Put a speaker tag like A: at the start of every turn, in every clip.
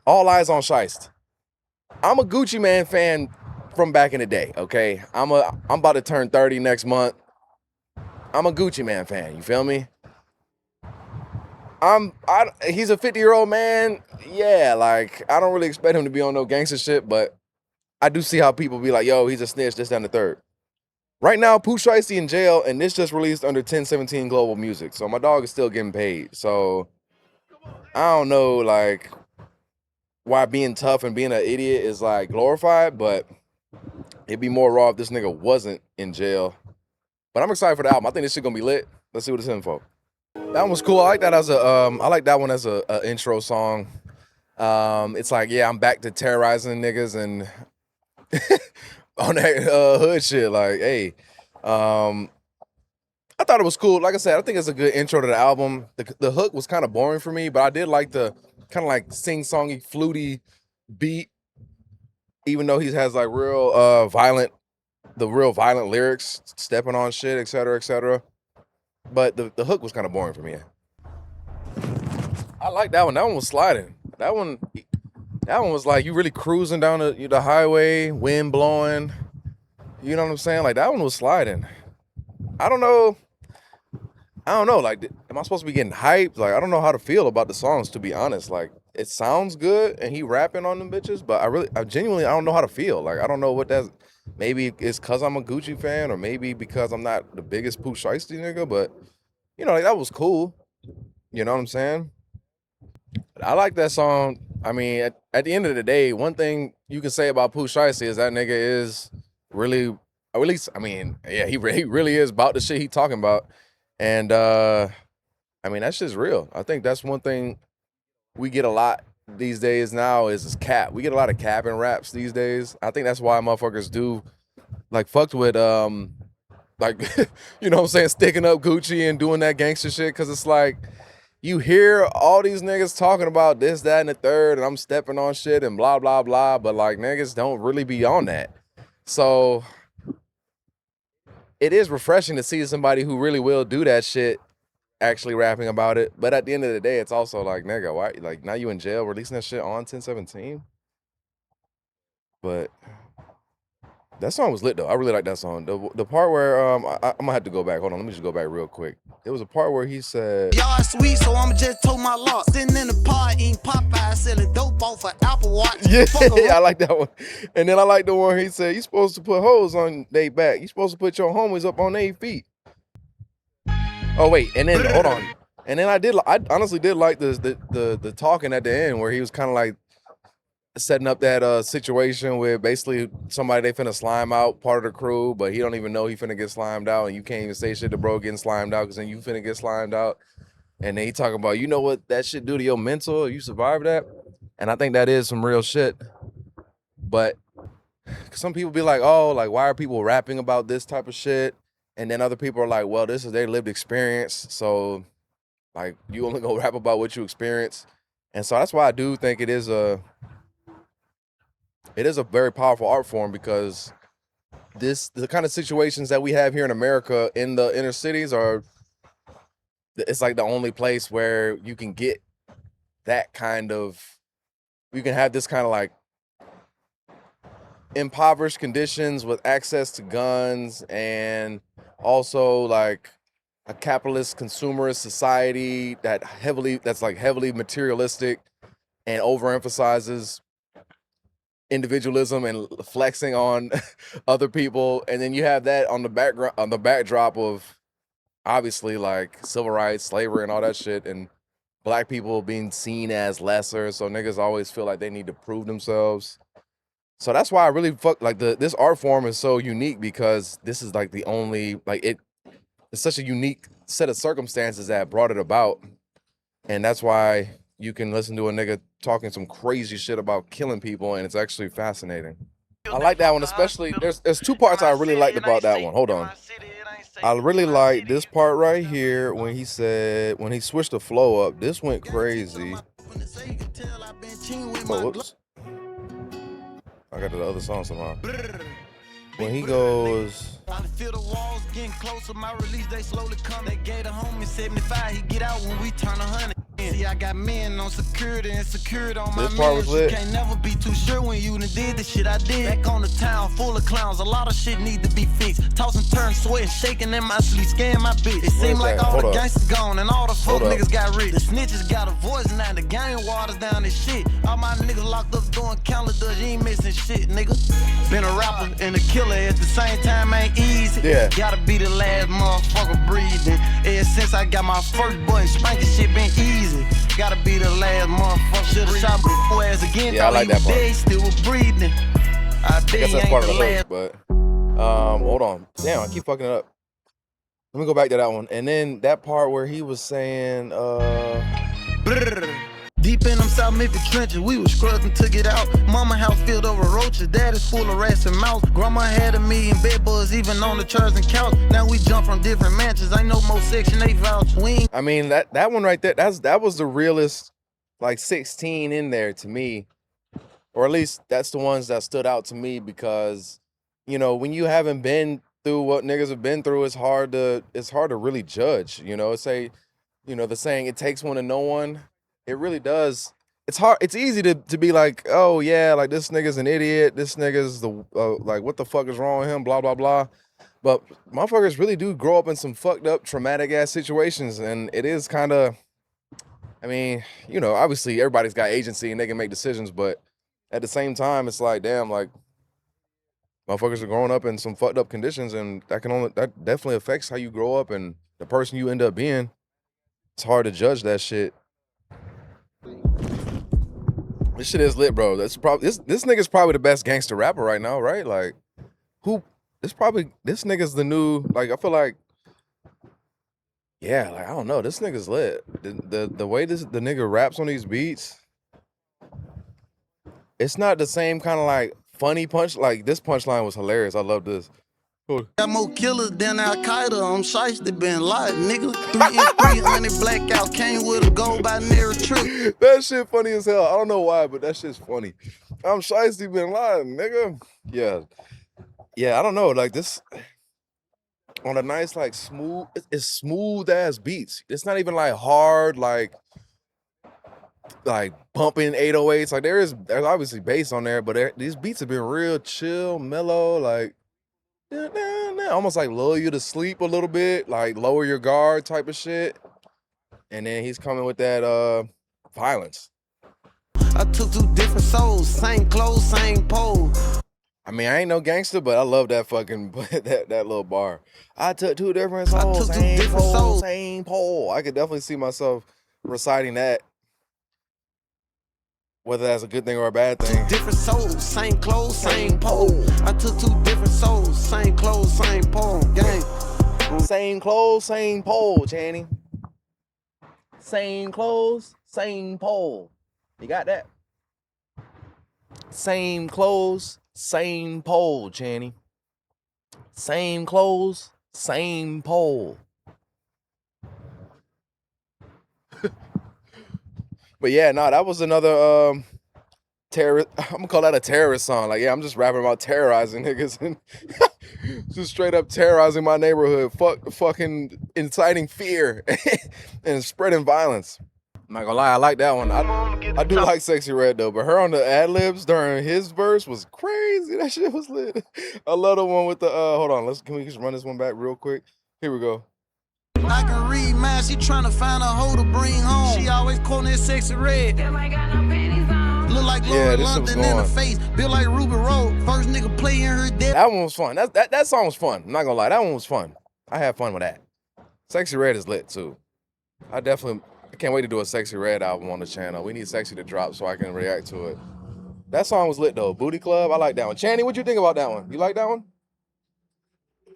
A: All eyes on Shiest. I'm a Gucci Man fan from back in the day, okay? I'm about to turn 30 next month. I'm a Gucci Man fan, you feel me? He's a 50-year-old man. Yeah, like I don't really expect him to be on no gangster shit, but I do see how people be like, yo, he's a snitch, this, that, and the third. Right now, Pooh Shiesty in jail, and this just released under 1017 Global Music. So my dog is still getting paid. So I don't know, like, why being tough and being an idiot is like glorified, but it'd be more raw if this nigga wasn't in jail. But I'm excited for the album. I think this shit gonna be lit. Let's see what it's in for. That one was cool. I like that as I like that one as a intro song. It's like, yeah, I'm back to terrorizing niggas and on that hood shit. Like, hey, I thought it was cool. Like I said, I think it's a good intro to the album. The hook was kind of boring for me, but I did like the kind of like sing-songy, fluty beat, even though he has like real violent lyrics, stepping on shit, et cetera, et cetera. But the hook was kind of boring for me. I like that one. That one was sliding. That one was like you really cruising down the highway, wind blowing. You know what I'm saying? Like that one was sliding. I don't know. Like, am I supposed to be getting hyped? Like, I don't know how to feel about the songs, to be honest. Like, it sounds good, and he rapping on them bitches, but I genuinely, I don't know how to feel. Like, I don't know what that's. Maybe it's because I'm a Gucci fan, or maybe because I'm not the biggest Pooh Shiesty nigga. But you know, like that was cool. You know what I'm saying? I like that song. I mean, at the end of the day, one thing you can say about Pooh Shiesty is that nigga is really, or at least, I mean, yeah, he really is about the shit he talking about. And I mean, that's just real. I think that's one thing we get a lot these days now is cap. We get a lot of cap and raps these days. I think that's why motherfuckers do like fucked with like you know what I'm saying, sticking up Gucci and doing that gangster shit, because it's like you hear all these niggas talking about this, that, and the third, and I'm stepping on shit and blah, blah, blah, but like niggas don't really be on that. So it is refreshing to see somebody who really will do that shit actually rapping about it. But at the end of the day, it's also like, nigga, why? Like, now you in jail releasing that shit on 1017? But that song was lit, though. I really like that song. The part where, I'm gonna have to go back. Hold on, let me just go back real quick. There was a part where he said,
B: y'all sweet, so I'ma just toe my lock. Sitting in the pod eating Popeye, selling dope off for Apple Watch.
A: Yeah, I like that one. And then I like the one he said, you supposed to put hoes on they back. You supposed to put your homies up on their feet. Oh, wait, and then, hold on. And then I honestly did like the talking at the end where he was kind of like setting up that situation where basically somebody they finna slime out, part of the crew, but he don't even know he finna get slimed out, and you can't even say shit to bro getting slimed out because then you finna get slimed out. And then he talking about, you know what that shit do to your mental? You survive that? And I think that is some real shit. But some people be like, oh, like why are people rapping about this type of shit? And then other people are like, well, this is their lived experience, so like you only gonna rap about what you experience. And so that's why I do think it is a very powerful art form, because the kind of situations that we have here in America in the inner cities it's like the only place where you can get that kind of, you can have this kind of like impoverished conditions with access to guns, and also like a capitalist consumerist society that's like heavily materialistic and overemphasizes individualism and flexing on other people. And then you have that on the backdrop of obviously like civil rights, slavery, and all that shit, and black people being seen as lesser, so niggas always feel like they need to prove themselves. So that's why I really this art form is so unique, because this is like the only, like it's such a unique set of circumstances that brought it about. And that's why you can listen to a nigga talking some crazy shit about killing people, and it's actually fascinating. I like that one, especially there's two parts I really liked about that one. Hold on. I really like this part right here when he switched the flow up. This went crazy. Oh, whoops. I got the other song somehow. When he goes,
B: I feel the walls getting closer, my release they slowly come. They gave the homie 75, he get out when we turn 100. See, I got men on security and secured on
A: This
B: my
A: part was
B: meds. You
A: lit.
B: can't never be too sure when you done did the shit I did. Back on the town full of clowns, a lot of shit need to be fixed. Toss and turn, sweat, shaking in my sleep, scaring my bitch. It seemed like all the gangsters gone and all the fuck niggas got rich. The snitches got a voice now, the gang waters down this shit. All my niggas locked up doing calendar, you ain't missing shit, nigga. Been a rapper and a killer at the same time, ain't easy.
A: Yeah.
B: Gotta be the last motherfucker breathing. Ever since I got my first button, spanking shit been easy. Gotta be the last motherfucker. Should've shot my ass again.
A: Yeah, I like that part.
B: Still was breathing. I
A: guess that's part of the hook, but hold on. Damn, I keep fucking it up. Let me go back to that one. And then that part where he was saying,
B: Deep in them South Memphis trenches, we was scrubbing to get out. Mama house filled over roaches, dad is full of rats and mouse. Grandma had 1,000,000 bed bugs, even on the chairs and couch. Now we jump from different mansions, ain't no more Section 8 vouchers. We ain't
A: I mean, that one right there, that was the realest, like 16 in there to me. Or at least that's the ones that stood out to me because, you know, when you haven't been through what niggas have been through, it's hard to really judge. You know, the saying, it takes one to know one. It really does. It's hard. It's easy to be like, oh yeah, like this nigga's an idiot. This nigga's like, what the fuck is wrong with him? Blah, blah, blah. But motherfuckers really do grow up in some fucked up, traumatic ass situations. And it is kind of, I mean, you know, obviously everybody's got agency and they can make decisions, but at the same time, it's like, damn, like motherfuckers are growing up in some fucked up conditions, and that definitely affects how you grow up and the person you end up being. It's hard to judge that shit. This shit is lit, bro. That's probably this nigga's probably the best gangster rapper right now, right? Like, this nigga's the new, like, I feel like, yeah, like I don't know, this nigga's lit. The way the nigga raps on these beats, it's not the same kind of like funny punch. Like this punchline was hilarious. I love this.
B: got more killers than Al-Qaeda. I'm Shiest, been live, nigga. 300 blackout came with a gold binary trick.
A: That shit funny as hell. I don't know why, but that shit's funny. I'm Shiest, been live, nigga. Yeah, I don't know. Like this on a nice, like it's smooth ass beats. It's not even like hard, like bumping 808s. Like there's obviously bass on there, but these beats have been real chill, mellow, like almost like lull you to sleep a little bit, like lower your guard type of shit. And then he's coming with that violence.
B: I took 2 different souls, same clothes, same pole.
A: I mean, I ain't no gangster, but I love that fucking that little bar. I took 2 different souls, same pole. I could definitely see myself reciting that, whether that's a good thing or a bad thing.
B: 2 different souls, same clothes, same pole. I took 2 different souls, same clothes, same pole. Gang.
A: Same clothes, same pole, Channy. Same clothes, same pole. You got that? Same clothes, same pole, Channy. Same clothes, same pole. But yeah, no, that was another terrorist. I'm gonna call that a terrorist song. Like, yeah, I'm just rapping about terrorizing niggas and just straight up terrorizing my neighborhood. Fucking inciting fear and spreading violence. I'm not gonna lie, I like that one. I do like Sexy Red though, but her on the ad libs during his verse was crazy. That shit was lit. I love the one with the hold on, can we just run this one back real quick? Here we go.
B: I can read minds, she tryna find a hoe to bring home. She always quoting that Sexy Red.
C: Still ain't got no panties on.
B: Look like Lord London in the face, built like Ruby Road. First nigga playing her death.
A: That one was fun. That song was fun. I'm not gonna lie, that one was fun. I had fun with that. Sexy Red is lit too. I can't wait to do a Sexy Red album on the channel. We need Sexy to drop so I can react to it. That song was lit though. Booty Club, I like that one. Channy, what you think about that one? You like that one?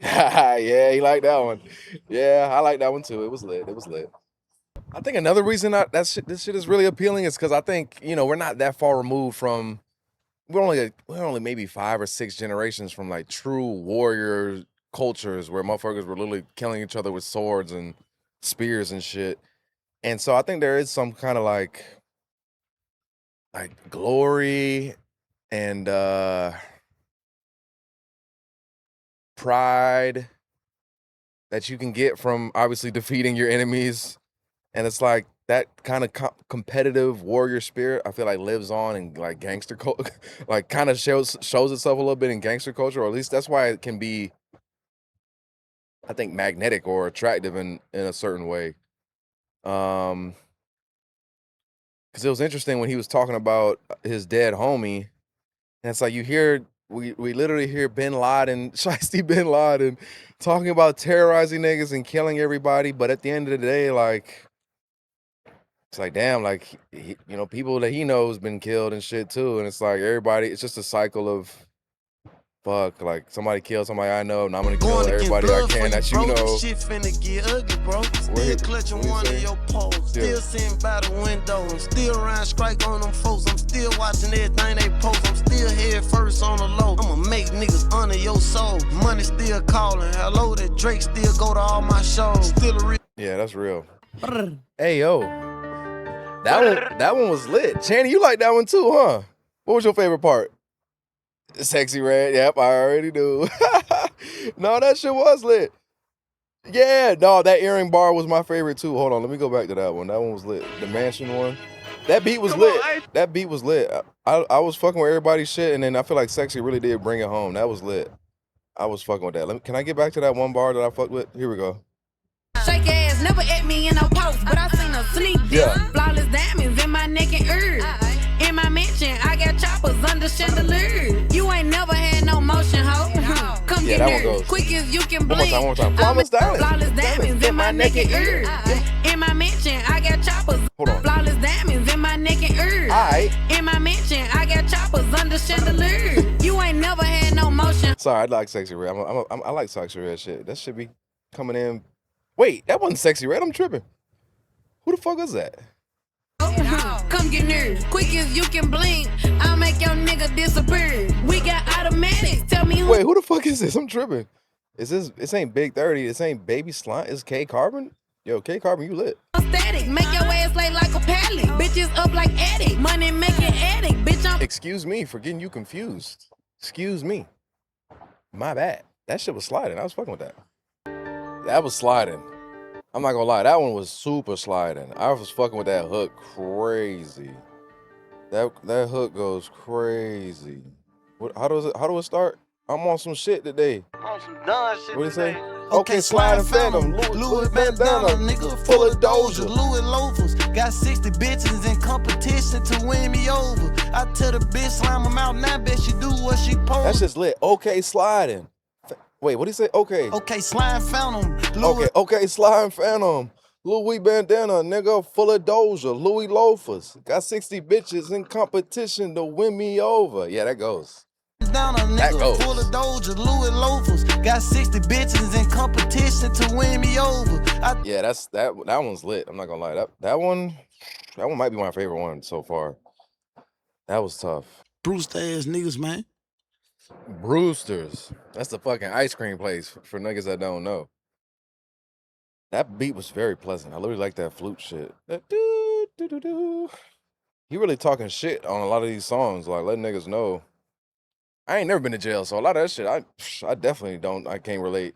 A: Yeah, he liked that one. Yeah, I like that one too. It was lit. I think another reason this shit is really appealing is because I think, you know, we're not that far removed from, we're only maybe 5 or 6 generations from like true warrior cultures where motherfuckers were literally killing each other with swords and spears and shit. And so I think there is some kind of like glory and pride that you can get from obviously defeating your enemies. And it's like that kind of competitive warrior spirit, I feel like lives on in like gangster culture, like kind of shows itself a little bit in gangster culture, or at least that's why it can be, I think, magnetic or attractive in a certain way. Because it was interesting when he was talking about his dead homie, and it's like you hear, we literally hear Bin Laden, Shiesty Bin Laden, talking about terrorizing niggas and killing everybody, but at the end of the day, like, it's like, damn, like, he, you know, people that he knows been killed and shit too, and it's like everybody, it's just a cycle of, fuck, like, somebody killed somebody I know, and I'm gonna kill everybody I can that you know.
B: This shit finna get ugly, bro. Still clutching one of your poles. Still sitting by the window. I'm still around strike on them folks. I'm still watching everything they post. I'm still head first on the low. I'ma make niggas honor your soul. Money still calling. Hello, that Drake still go to all my shows. Still a real.
A: Yeah, that's real. Hey, yo. That one was lit. Channy, you like that one too, huh? What was your favorite part? Sexy Red. Yep, I already knew. No, that shit was lit. Yeah, no, that earring bar was my favorite too. Hold on, let me go back to that one. That one was lit. The mansion one. That beat was lit. That beat was lit. I was fucking with everybody's shit, and then I feel like Sexy really did bring it home. That was lit. I was fucking with that. Can I get back to that one bar that I fucked with? Here we go.
C: Shake ass, never at me in no post, but I seen a sneak dip.
A: Yeah.
C: Flawless diamonds in my neck and ears. In my mansion, I got choppers under chandeliers. You ain't never had no motion, ho. Come
A: Yeah,
C: get
A: that one
C: nerves
A: goes.
C: quick as you can
A: One
C: blink.
A: more time. Flawless diamonds.
C: Flawless diamonds in my neck and ears. In my mansion, I got choppers.
A: Hold on.
C: Flawless diamonds in my neck and ears.
A: Alright.
C: In my mansion, I got choppers under chandeliers. You ain't never had no motion.
A: Sorry, I like Sexy Red. I like Sexy Red shit. That should be coming in. Wait, that wasn't Sexy Red. I'm tripping. Who the fuck is that?
C: Come get nerves quick as you can blink. I'll make your nigga disappear. We got automatics. Tell me who.
A: Wait, who the fuck is this? I'm tripping. Is this? This ain't Big 30. This ain't Baby Slime. It's K Carbon. Yo, K Carbon, you lit.
C: Static, make your ass lay like a pallet. Bitches up like addict, money making addict. Bitch, I'm.
A: Excuse me for getting you confused. Excuse me. My bad. That shit was sliding. I was fucking with that. That was sliding. I'm not gonna lie. That one was super sliding. I was fucking with that hook crazy. That hook goes crazy. How do it start? I'm on some shit today.
B: On some done shit.
A: What do you say?
B: today.
A: Okay, slide and phantom.
B: Louis bandana, nigga full of Doja. Louis loafers, got 60 bitches in competition to win me over. I tell the bitch slam them out, now bet she do what she post.
A: That's just lit. Okay, sliding. Wait, what do you say? Okay.
B: Okay, slime phantom.
A: Okay, slime phantom. Louis bandana, nigga, full of Doja. Louis loafers. Got 60 bitches in competition to win me over. Yeah, that goes.
B: Down a nigga
A: goes.
B: full of Doja, Louis loafers. Got 60 bitches in competition to win me over.
A: Yeah, that one's lit. I'm not gonna lie. That one might be my favorite one so far. That was tough.
B: Bruce ass niggas, man.
A: Brewster's. That's the fucking ice cream place for niggas that don't know. That beat was very pleasant. I literally like that flute shit. That do. He really talking shit on a lot of these songs, like letting niggas know. I ain't never been to jail, so a lot of that shit, I definitely don't. I can't relate.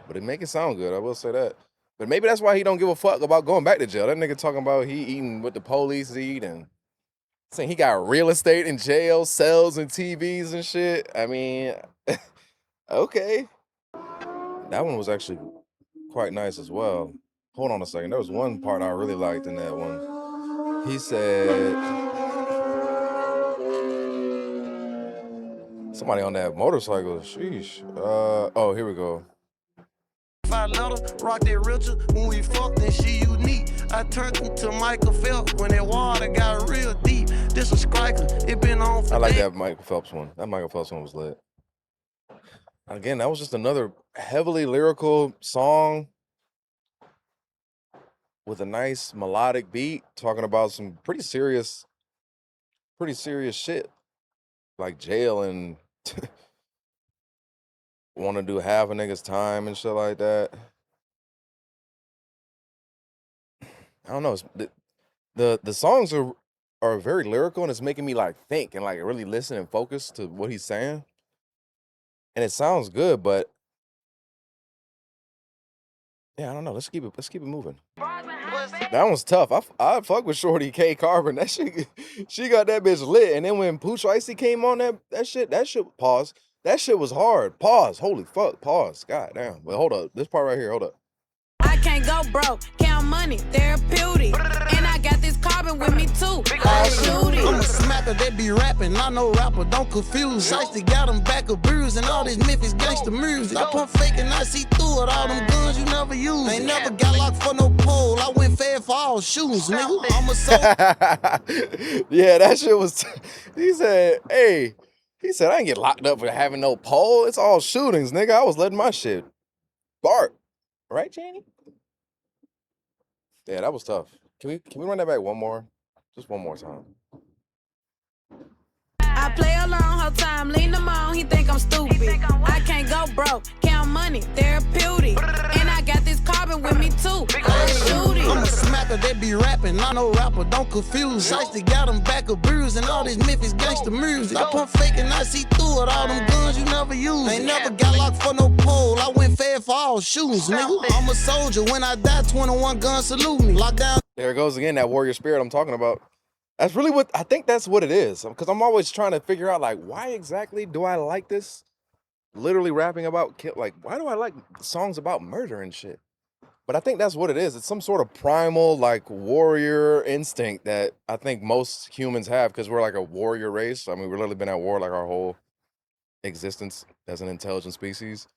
A: But it make it sound good. I will say that. But maybe that's why he don't give a fuck about going back to jail. That nigga talking about he eating what the police eat and saying he got real estate in jail, cells and TVs and shit. I mean, okay. That one was actually quite nice as well. Hold on a second. There was one part I really liked in that one. He said, somebody on that motorcycle. Sheesh. Oh, here we go.
B: Rock that realtor when we fucked and she unique. I turned into Michael Phelps when that water got real deep. This a striker, it been on for
A: I like
B: days.
A: that Michael Phelps one. That Michael Phelps one was lit. Again, that was just another heavily lyrical song with a nice melodic beat, talking about some pretty serious shit, like jail and want to do half a nigga's time and shit like that. I don't know. The songs are very lyrical, and it's making me like think and like really listen and focus to what he's saying. And it sounds good, but yeah, I don't know. Let's keep it moving.
B: But
A: That one's tough. I fuck with Shorty K Carbon. That shit, she got that bitch lit. And then when Pooh Shiesty came on, that shit, pause. That shit was hard. Pause. Holy fuck. Pause. God damn. Well, hold up. This part right here. Hold up.
C: I can't go broke, count money, therapeutic. And I got this carbon with me too. I shoot it.
B: I'm a smacker that be rapping, not no rapper, don't confuse. Shiesty got them back of bruise and all this Memphis gangster music. I pump fake and I see through it, all them guns you never use. Ain't never got locked for no pole, I went fair for all shoes, nigga. I'm a soul.
A: Yeah, that shit was, he said, hey, he said, I ain't get locked up for having no pole. It's all shootings, nigga. I was letting my shit bark. Right, Janie? Yeah, that was tough. Can we run that back one more? Just one more time.
C: I play along, whole time, lean them on, he think I'm stupid. I can't go broke, count money, therapeutic. And I got this carbon with me too. I shoot it.
B: I'm a smacker that be rapping, not no rapper, don't confuse. Shiesty got them back of bruise and all this Memphis gangster music. I pump fake and I see through it, all them guns you never use. Ain't never got locked for no pole, I went fair for all shoes, nigga. I'm a soldier, when I die, 21 guns salute me. Lock down.
A: There it goes again, that warrior spirit I'm talking about. That's really what, I think that's what it is. Because I'm always trying to figure out, like, why exactly do I like this? Literally rapping about, like, why do I like songs about murder and shit? But I think that's what it is. It's some sort of primal, like, warrior instinct that I think most humans have because we're like a warrior race. I mean, we've literally been at war like our whole existence as an intelligent species.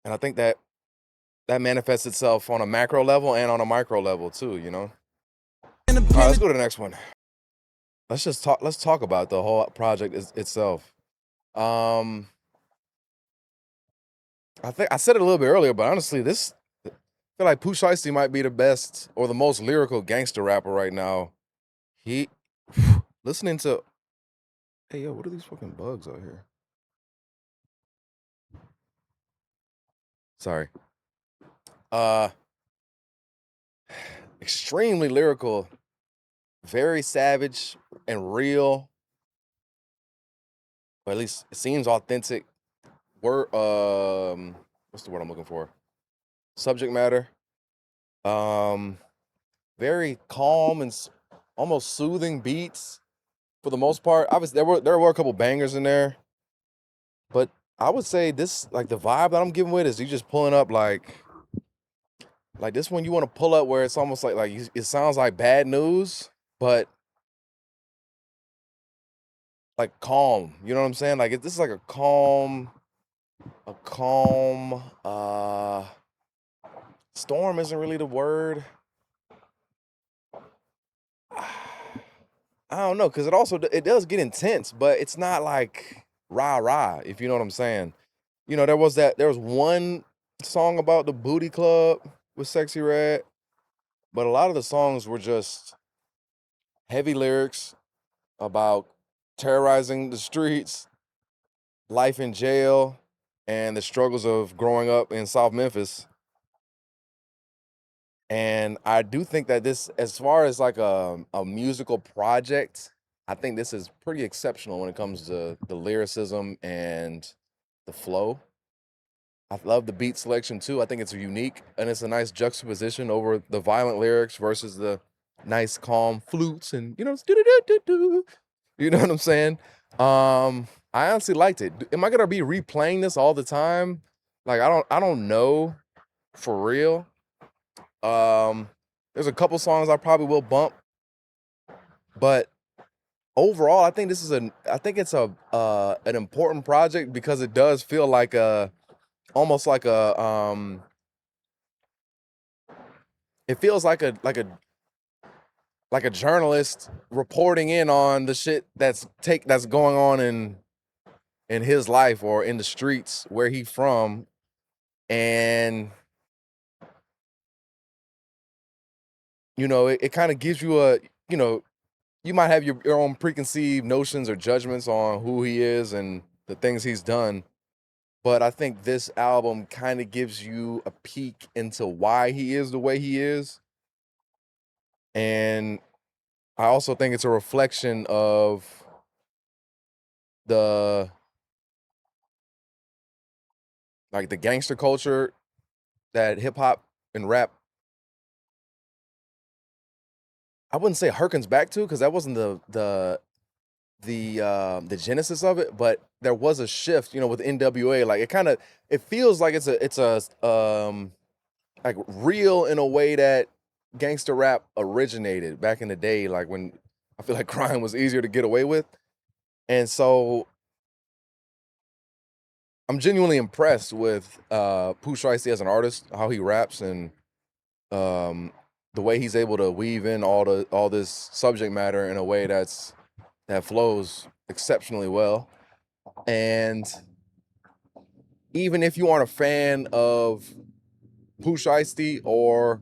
A: And I think that manifests itself on a macro level and on a micro level too, you know? All right, let's go to the next one. Let's talk about the whole project itself. I think I said it a little bit earlier, but honestly, I feel like Pooh Shiesty might be the best or the most lyrical gangster rapper right now. Listening to, hey yo, what are these fucking bugs out here? Sorry. Extremely lyrical, very savage and real. Or at least it seems authentic. What's the word I'm looking for? Subject matter. Very calm and almost soothing beats for the most part. Obviously, there were a couple bangers in there, but I would say this, like the vibe that I'm giving with is you just pulling up like this one you want to pull up where it's almost like it sounds like bad news, but like calm. You know what I'm saying? Like this is like a calm. Storm isn't really the word. I don't know, because it does get intense, but it's not like rah, if you know what I'm saying. You know, there was one song about the booty club with Sexy Red, but a lot of the songs were just heavy lyrics about terrorizing the streets, life in jail, and the struggles of growing up in South Memphis. And I do think that this, as far as like a musical project, I think this is pretty exceptional when it comes to the lyricism and the flow. I love the beat selection too. I think it's unique and it's a nice juxtaposition over the violent lyrics versus the nice calm flutes and, you know, you know what I'm saying? I honestly liked it. Am I gonna be replaying this all the time? Like I don't know for real. There's a couple songs I probably will bump, but overall, I think it's an important project because it does feel like almost like it feels like a journalist reporting in on the shit that's going on in his life or in the streets where he's from, and you know, it kind of gives you you might have your own preconceived notions or judgments on who he is and the things he's done. But I think this album kind of gives you a peek into why he is the way he is. And I also think it's a reflection of the gangster culture that hip hop and rap I wouldn't say harkens back to, because that wasn't the genesis of it, but there was a shift, with NWA. Like it feels like it's a like real in a way that gangster rap originated back in the day, like when I feel like crime was easier to get away with. And so I'm genuinely impressed with Pooh Shiesty as an artist, how he raps, and the way he's able to weave in all this subject matter in a way that flows exceptionally well. And even if you aren't a fan of Pooh Shiesty or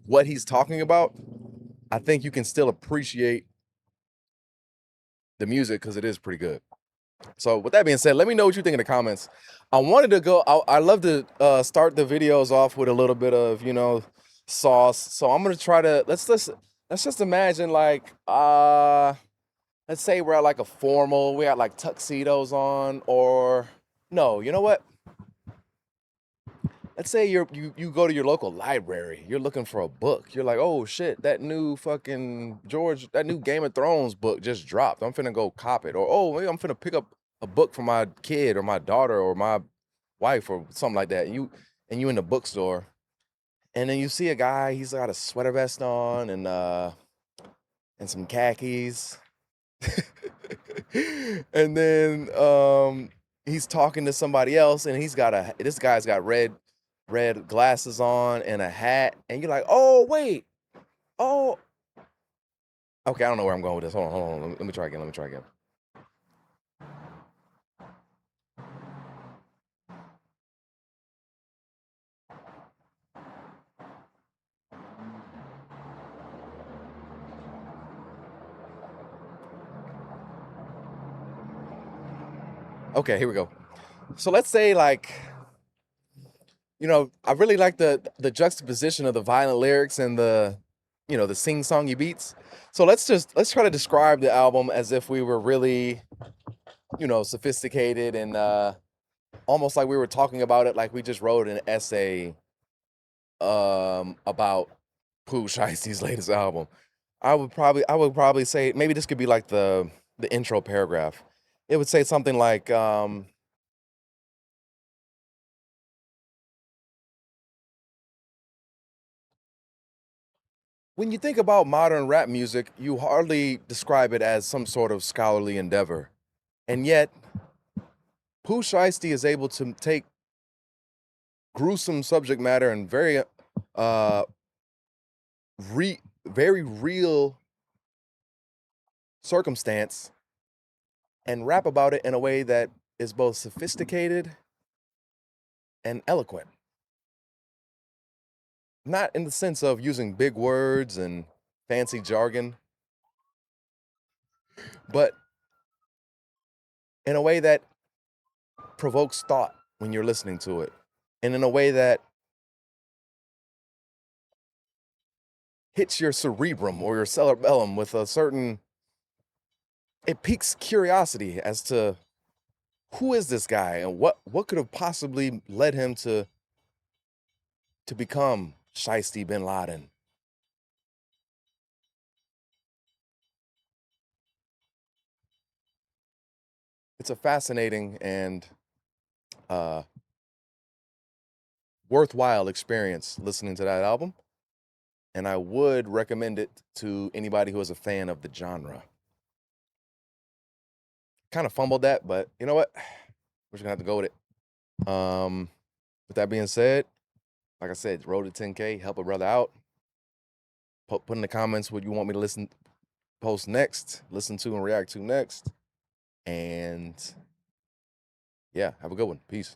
A: what he's talking about, I think you can still appreciate the music because it is pretty good. So with that being said, let me know what you think in the comments. I wanted to go, I love to start the videos off with a little bit of, sauce. So I'm gonna try to, let's just imagine like, let's say we're at like a formal, we got like tuxedos on, or no, you know what? Let's say you go to your local library, you're looking for a book. You're like, oh shit, that new Game of Thrones book just dropped. I'm finna go cop it. Or, oh, maybe I'm finna pick up a book for my kid or my daughter or my wife or something like that. And you in the bookstore, and then you see a guy, he's got a sweater vest on and some khakis. And then he's talking to somebody else, and this guy's got red glasses on and a hat, and you're like, oh wait, oh, okay, I don't know where I'm going with this. Hold on. Let me try again. Okay, here we go. So let's say, like, I really like the juxtaposition of the violent lyrics and the sing-songy beats. So let's try to describe the album as if we were really, sophisticated and almost like we were talking about it, like we just wrote an essay about Pooh Shiesty's latest album. I would probably say maybe this could be like the intro paragraph. It would say something like, when you think about modern rap music, you hardly describe it as some sort of scholarly endeavor. And yet, Pooh Shiesty is able to take gruesome subject matter and very real circumstance and rap about it in a way that is both sophisticated and eloquent. Not in the sense of using big words and fancy jargon, but in a way that provokes thought when you're listening to it, and in a way that hits your cerebrum or your cerebellum with it piques curiosity as to who is this guy and what could have possibly led him to become Shiesty bin Laden. It's a fascinating and worthwhile experience listening to that album, and I would recommend it to anybody who is a fan of the genre. Kind of fumbled that, but you know what? We're just gonna have to go with it. With that being said, like I said, road to 10K, help a brother out. Put in the comments what you want me to post next, listen to and react to next. And yeah, have a good one. Peace.